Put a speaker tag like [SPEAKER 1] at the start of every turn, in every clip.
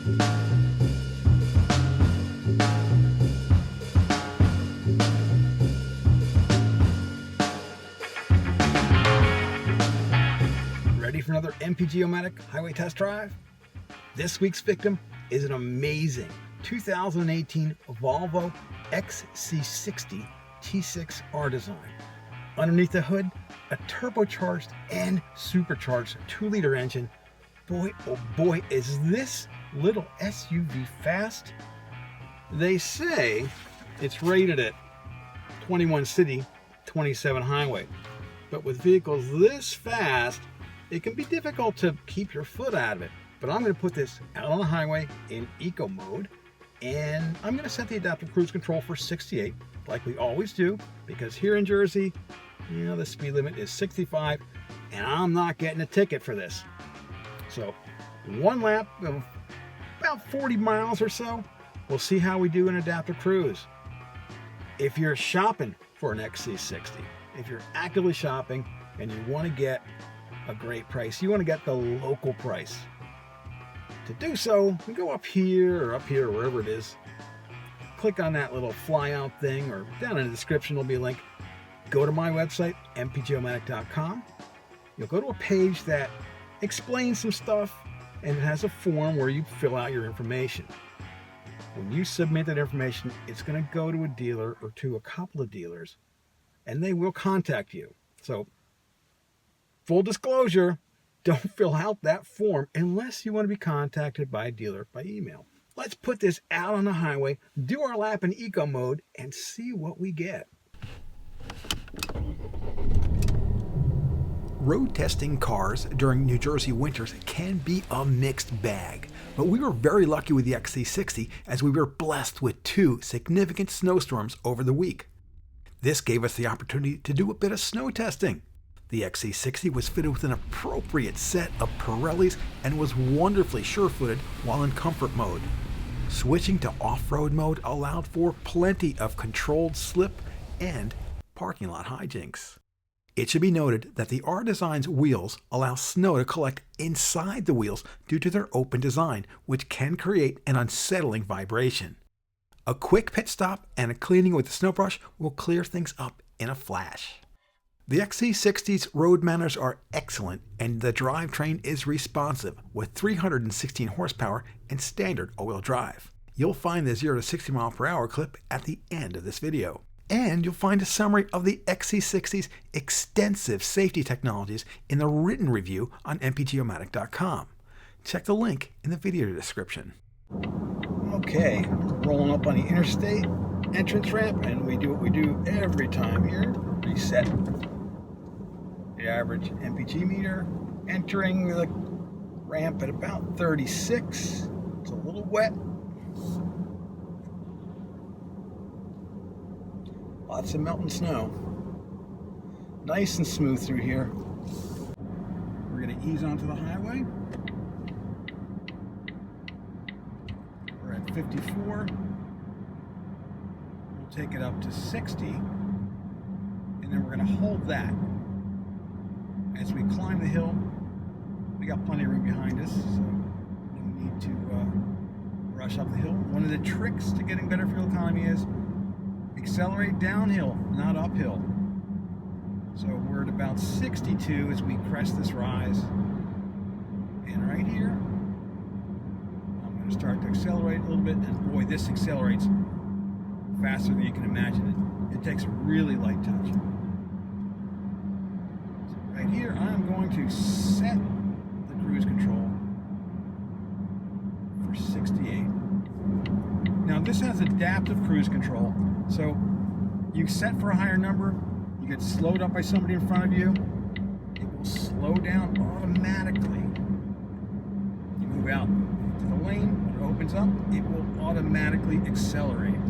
[SPEAKER 1] Ready for another MPGomatic highway test drive? This week's victim is an amazing 2018 Volvo XC60 T6 R design. Underneath the hood, a turbocharged and supercharged 2-liter engine. Boy, oh boy, is this little SUV fast. They say it's rated at 21 city, 27 highway. But with vehicles this fast, it can be difficult to keep your foot out of it. But I'm going to put this out on the highway in eco mode, and I'm going to set the adaptive cruise control for 68 like we always do, because here in Jersey, you know, the speed limit is 65 and I'm not getting a ticket for this. So one lap of about 40 miles or so, we'll see how we do in adaptive cruise. If you're shopping for an XC60, if you're actively shopping and you want to get a great price, you want to get the local price. To do so, we go up here, or wherever it is. Click on that little flyout thing, or down in the description will be a link. Go to my website, MPGomatic.com. You'll go to a page that explains some stuff, and it has a form where you fill out your information. When you submit that information, it's going to go to a dealer or to a couple of dealers, and they will contact you. So, full disclosure, don't fill out that form unless you want to be contacted by a dealer by email. Let's put this out on the highway, do our lap in eco mode, and see what we get. Road testing cars during New Jersey winters can be a mixed bag, but we were very lucky with the XC60 as we were blessed with 2 significant snowstorms over the week. This gave us the opportunity to do a bit of snow testing. The XC60 was fitted with an appropriate set of Pirellis and was wonderfully sure-footed while in comfort mode. Switching to off-road mode allowed for plenty of controlled slip and parking lot hijinks. It should be noted that the R Design's wheels allow snow to collect inside the wheels due to their open design, which can create an unsettling vibration. A quick pit stop and a cleaning with the snow brush will clear things up in a flash. The XC60's road manners are excellent, and the drivetrain is responsive with 316 horsepower and standard all-wheel drive. You'll find the 0 to 60 mile per hour clip at the end of this video. And you'll find a summary of the XC60's extensive safety technologies in the written review on MPGomatic.com. Check the link in the video description. Okay, rolling up on the interstate entrance ramp, and we do what we do every time here. Reset the average MPG meter. Entering the ramp at about 36. It's a little wet. Lots of melting snow. Nice and smooth through here. We're going to ease onto the highway. We're at 54. We'll take it up to 60. And then we're going to hold that. As we climb the hill, we got plenty of room behind us, so no need to rush up the hill. One of the tricks to getting better fuel economy is accelerate downhill, not uphill. So we're at about 62 as we crest this rise. And right here, I'm going to start to accelerate a little bit. And boy, this accelerates faster than you can imagine. It takes a really light touch. So right here, I'm going to set the cruise control for 68. Now this has adaptive cruise control. So you set for a higher number, you get slowed up by somebody in front of you, it will slow down automatically. You move out to the lane, when it opens up, it will automatically accelerate.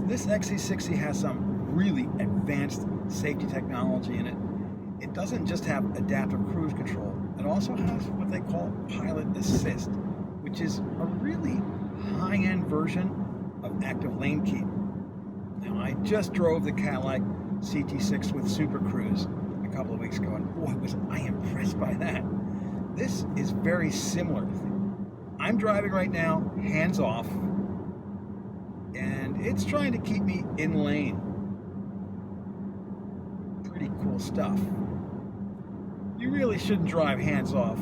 [SPEAKER 1] This XC60 has some really advanced safety technology in it. It doesn't just have adaptive cruise control, it also has what they call pilot assist, which is a really high-end version of active lane keep. Now, I just drove the Cadillac CT6 with Super Cruise a couple of weeks ago, and boy, was I impressed by that. This is very similar. I'm driving right now, hands off, and it's trying to keep me in lane. Pretty cool stuff. You really shouldn't drive hands off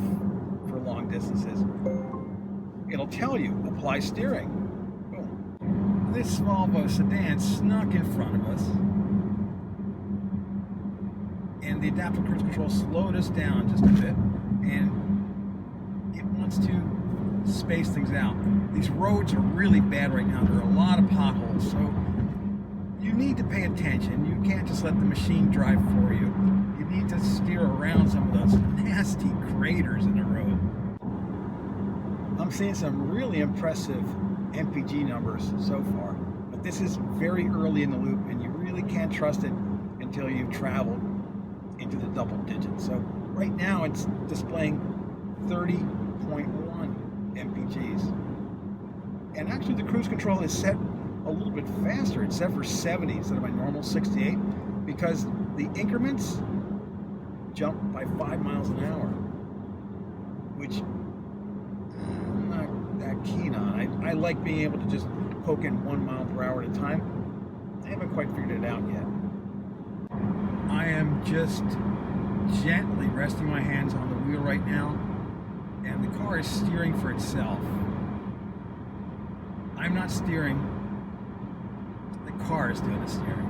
[SPEAKER 1] for long distances. It'll tell you, apply steering. Boom. This Volvo sedan snuck in front of us, and the adaptive cruise control slowed us down just a bit, and it wants to space things out. These roads are really bad right now. There are a lot of potholes, so you need to pay attention. You can't just let the machine drive for you. You need to steer around some of those nasty craters in the road. I'm seeing some really impressive MPG numbers so far, but this is very early in the loop, and you really can't trust it until you've traveled into the double digits. So right now it's displaying 30.1 MPGs. And actually the cruise control is set a little bit faster. It's set for 70 instead of my normal 68 because the increments jump by 5 miles an hour, which I'm not that keen on. I like being able to just poke in 1 mile per hour at a time. I haven't quite figured it out yet. I am just gently resting my hands on the wheel right now, and the car is steering for itself. I'm not steering, the car is doing the steering.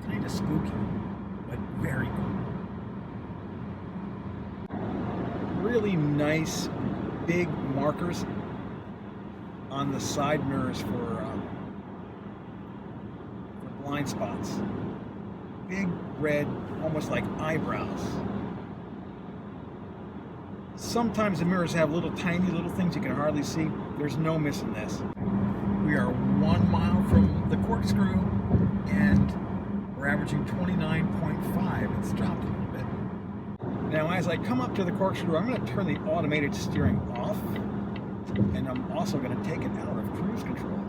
[SPEAKER 1] Kind of spooky, but very cool. Really nice big markers on the side mirrors for blind spots. Big red, almost like eyebrows. Sometimes the mirrors have tiny little things you can hardly see. There's no missing this. We are 1 mile from the corkscrew, and we're averaging 29.5. It's dropped a little bit. Now, as I come up to the corkscrew, I'm going to turn the automated steering off, and I'm also going to take it out of cruise control.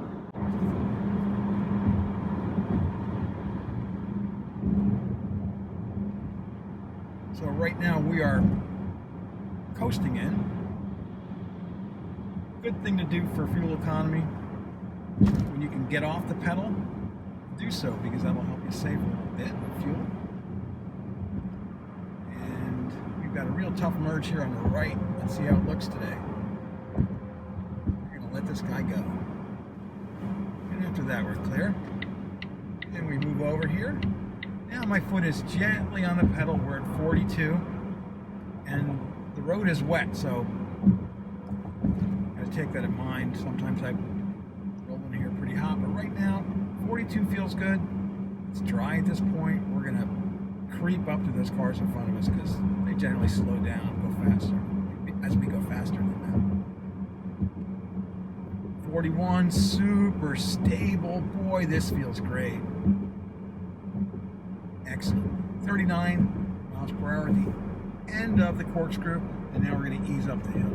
[SPEAKER 1] So right now we are coasting in. Good thing to do for fuel economy. When you can get off the pedal, do so, because that'll help you save a little bit of fuel. And we've got a real tough merge here on the right. Let's see how it looks today. We're going to let this guy go. And after that, we're clear. Then we move over here. Now my foot is gently on the pedal. We're at 42, and the road is wet, so I gotta take that in mind. Sometimes I roll in here pretty hot, but right now 42 feels good. It's dry at this point. We're gonna creep up to those cars in front of us because they generally slow down and go faster as we go faster than them. 41, super stable. Boy, this feels great. Excellent. 39 miles per hour at the end of the corkscrew, and now we're going to ease up the hill.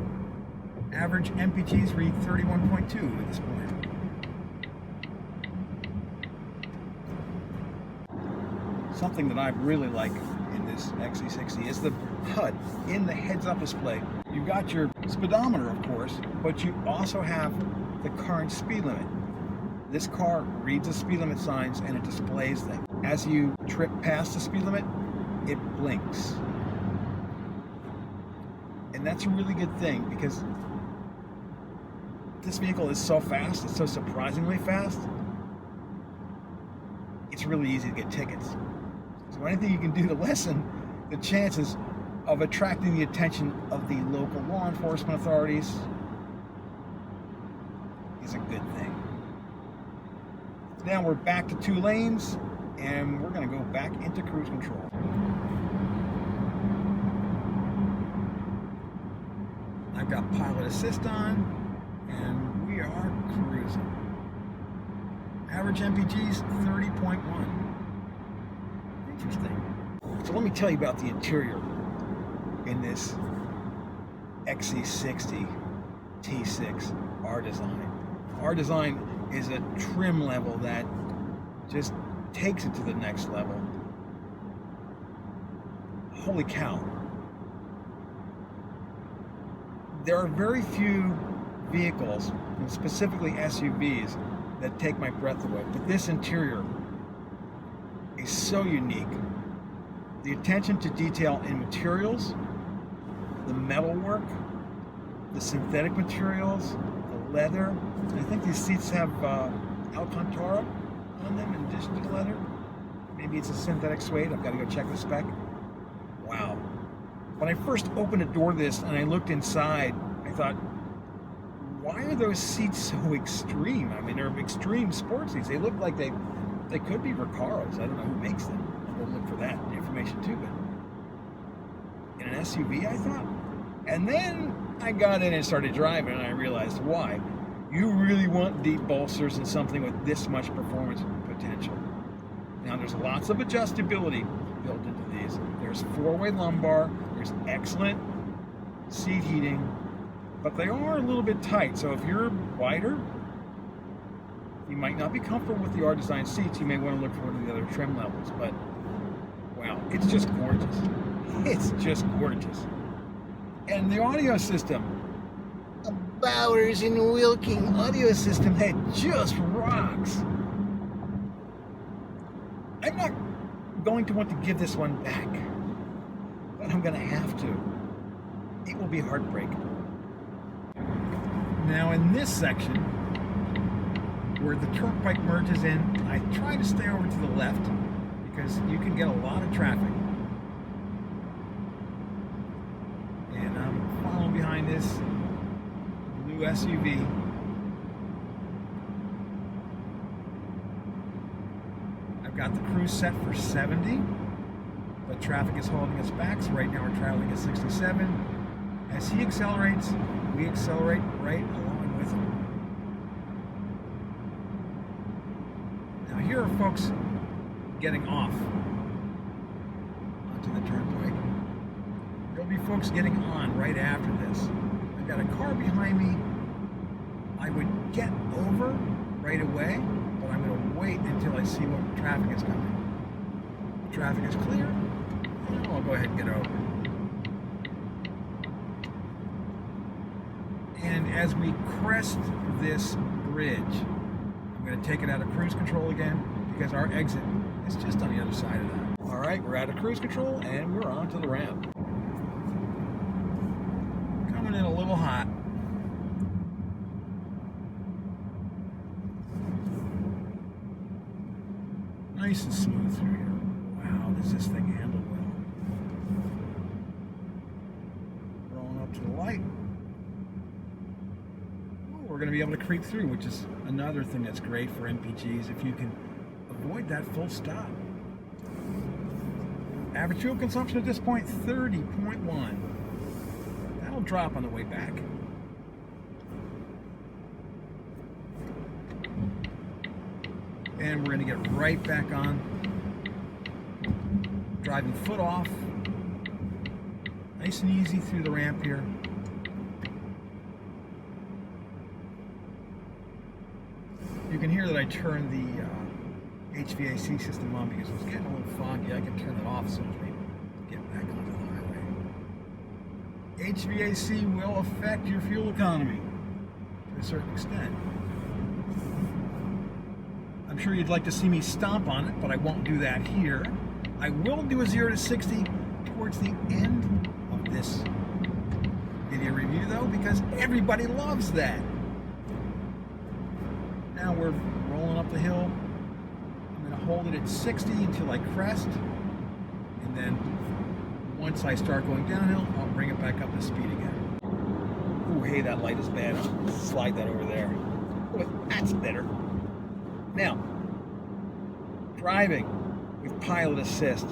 [SPEAKER 1] Average MPGs read 31.2 at this point. Something that I really like in this XC60 is the HUD in the heads-up display. You've got your speedometer, of course, but you also have the current speed limit. This car reads the speed limit signs and it displays them. As you trip past the speed limit, it blinks. And that's a really good thing because this vehicle is so fast, it's so surprisingly fast, it's really easy to get tickets. So anything you can do to lessen the chances of attracting the attention of the local law enforcement authorities is a good thing. Now we're back to 2 lanes, and we're going to go back into cruise control. I've got pilot assist on, and we are cruising. Average MPG's 30.1. Interesting. So let me tell you about the interior in this XC60 T6 R Design. R Design is a trim level that just takes it to the next level. holy cow. There are very few vehicles, and specifically SUVs, that take my breath away. But this interior is so unique. The attention to detail in materials, the metalwork, the synthetic materials, the leather. I think these seats have Alcantara on them in addition to the leather. Maybe it's a synthetic suede. I've got to go check the spec. Wow. When I first opened the door to this and I looked inside, I thought, why are those seats so extreme? I mean, they're extreme sports seats. They look like they could be Recaros. I don't know who makes them. I'll go look for that information too. But in an SUV, I thought. And then I got in and started driving, and I realized why. You really want deep bolsters in something with this much performance potential. Now, there's lots of adjustability built into these. There's four-way lumbar. There's excellent seat heating. But they are a little bit tight, so if you're wider, you might not be comfortable with the R-Design seats. You may want to look for one of the other trim levels, but wow, it's just gorgeous. It's just gorgeous. And the audio system, a Bowers and Wilking audio system that just rocks. I'm not going to want to give this one back, but I'm going to have to. It will be heartbreaking. Now in this section, where the turnpike merges in, I try to stay over to the left because you can get a lot of traffic. And I'm following behind this blue SUV. I've got the cruise set for 70, but traffic is holding us back, so right now we're traveling at 67. As he accelerates, we accelerate right along with him. Now here are folks getting off onto the turnpike. There'll be folks getting on right after this. I've got a car behind me. I would get over right away, but I'm going to wait until I see what traffic is coming. If traffic is clear, I'll go ahead and get over. And as we crest this bridge, I'm going to take it out of cruise control again because our exit is just on the other side of that. All right, we're out of cruise control and we're on to the ramp. Coming in a little hot. Nice and smooth through here. Wow, does this thing handle well? Rolling up to the light. We're going to be able to creep through, which is another thing that's great for MPGs if you can avoid that full stop. Average fuel consumption at this point, 30.1. That'll drop on the way back. And we're going to get right back on. Driving foot off. Nice and easy through the ramp here. You can hear that I turned the HVAC system on because it was getting a little foggy. I can turn it off as soon as we get back onto the highway. HVAC will affect your fuel economy to a certain extent. I'm sure you'd like to see me stomp on it, but I won't do that here. I will do a 0 to 60 towards the end of this video review though, because everybody loves that. Now we're rolling up the hill. I'm going to hold it at 60 until I crest. And then once I start going downhill, I'll bring it back up to speed again. Ooh, hey, that light is bad. I'll slide that over there. Oh, that's better. Now, driving with pilot assist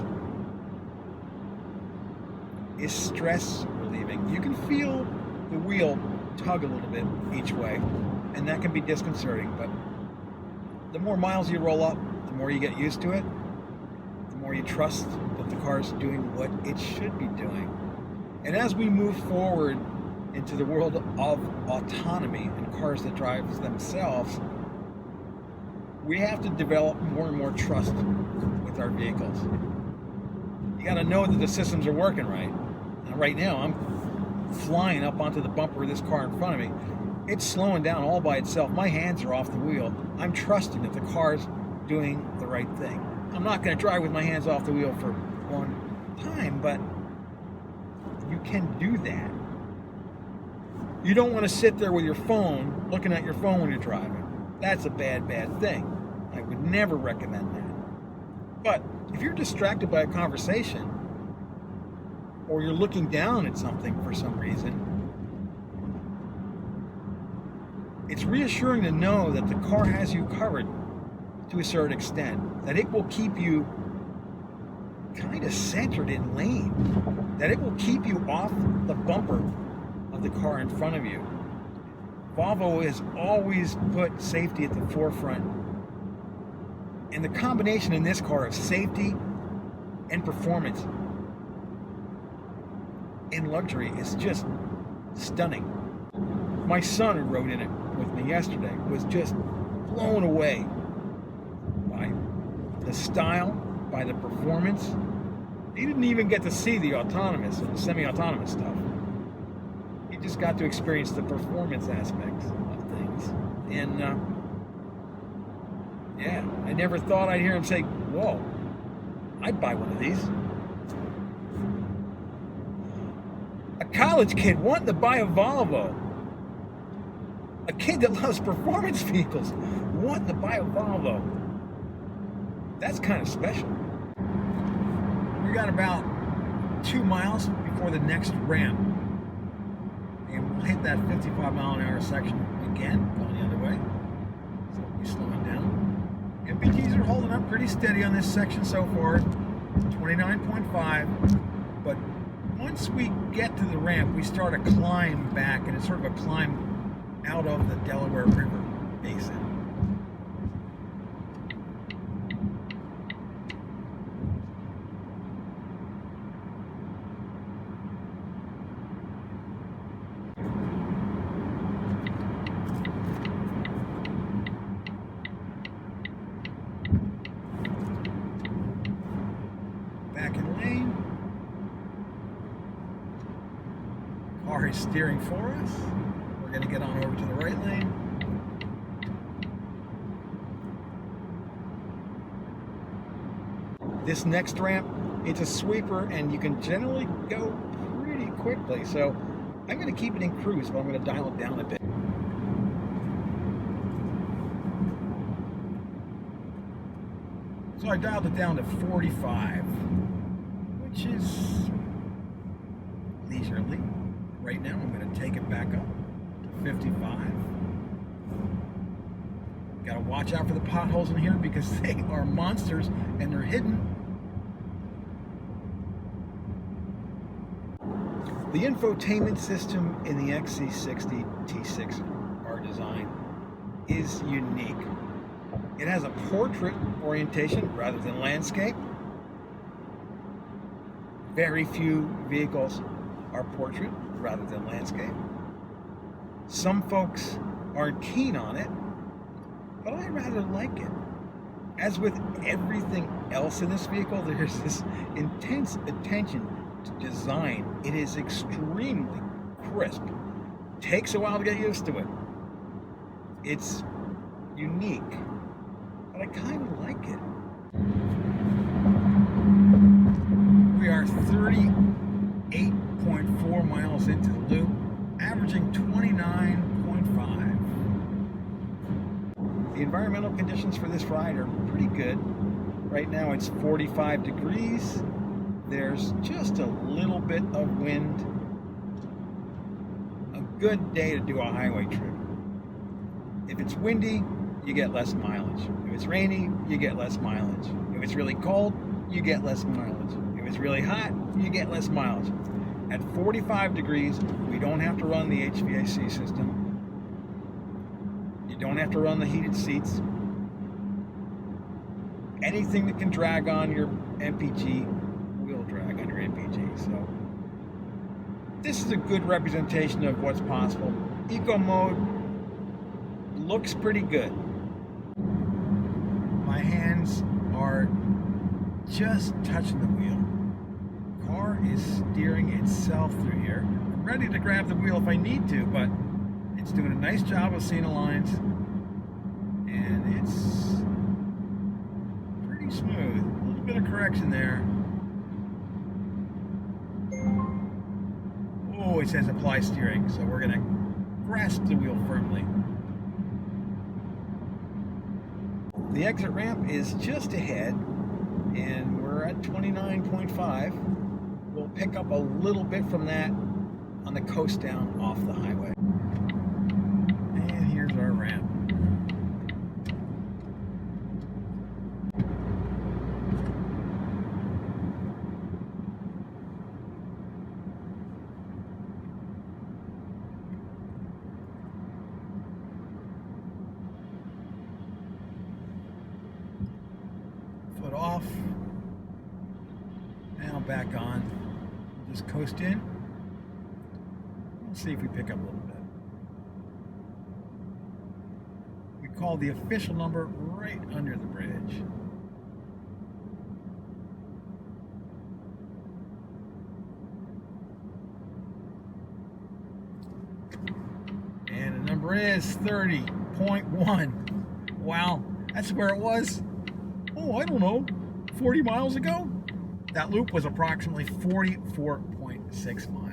[SPEAKER 1] is stress relieving. You can feel the wheel tug a little bit each way, and that can be disconcerting, but the more miles you roll up, the more you get used to it, the more you trust that the car's doing what it should be doing. And as we move forward into the world of autonomy and cars that drive themselves, we have to develop more and more trust with our vehicles.
[SPEAKER 2] you got to know that the systems are working right. And right now, I'm flying up onto the bumper of this car in front of me. It's slowing down all by itself. My hands are off the wheel. I'm trusting that the car's doing the right thing. I'm not going to drive with my hands off the wheel for a long time, but you can do that. You don't want to sit there with your phone, looking at your phone when you're driving. That's a bad thing. I would never recommend that. But if you're distracted by a conversation, or you're looking down at something for some reason, it's reassuring to know that the car has you covered to a certain extent, that it will keep you kind of centered in lane, that it will keep you off the bumper of the car in front of you. Volvo has always put safety at the forefront, and the combination in this car of safety and performance and luxury is just stunning. My son, who rode in it with me yesterday, was just blown away by the style, by the performance. He didn't even get to see the autonomous or the semi-autonomous stuff. He just got to experience the performance aspects of things. And yeah, I never thought I'd hear him say, whoa, I'd buy one of these. A college kid wanting to buy a Volvo. A kid that loves performance vehicles wanting to buy a Volvo. That's kind of special. We got about 2 miles before the next ramp. And we'll hit that 55 mile an hour section again, going the other way. So we'll be slowing down. MPGs are holding up pretty steady on this section so far, 29.5. But once we get to the ramp, we start a climb back, and it's sort of a climb out of the Delaware River basin. Back in lane. Car is steering for us. We're going to get on over to the right lane. This next ramp, it's a sweeper, and you can generally go pretty quickly. So I'm going to keep it in cruise, but I'm going to dial it down a bit. So I dialed it down to 45, which is leisurely. Right now I'm going to take it back up to 55. Got to watch out for the potholes in here because they are monsters and they're hidden. The infotainment system in the XC60 T6 R design is unique. It has a portrait orientation rather than landscape. Very few vehicles are portrait rather than landscape. Some folks aren't keen on it, but I rather like it. As with everything else in this vehicle, there's this intense attention to design. It is extremely crisp. Takes a while to get used to it. It's unique, but I kind of like it. We are 38.4 miles into the loop, averaging 29.5. The environmental conditions for this ride are pretty good. Right now it's 45 degrees. There's just a little bit of wind. A good day to do a highway trip. If it's windy, you get less mileage. If it's rainy, you get less mileage. If it's really cold, you get less mileage. If it's really hot, you get less mileage. At 45 degrees, we don't have to run the HVAC system. You don't have to run the heated seats. Anything that can drag on your MPG will drag on your MPG. So this is a good representation of what's possible. Eco mode looks pretty good. My hands are just touching the wheel. is steering itself through here. I'm ready to grab the wheel if I need to, but it's doing a nice job of seeing the lines, and it's pretty smooth. A little bit of correction there. Oh, it says apply steering, so we're gonna grasp the wheel firmly. The exit ramp is just ahead, and we're at 29.5. We'll pick up a little bit from that on the coast down off the highway. And here's our ramp. Foot off. Now back on. We'll just coast in. We'll see if we pick up a little bit. We call the official number right under the bridge. And the number is 30.1. Wow, that's where it was. Oh, I don't know, 40 miles ago? That loop was approximately 44.6 miles.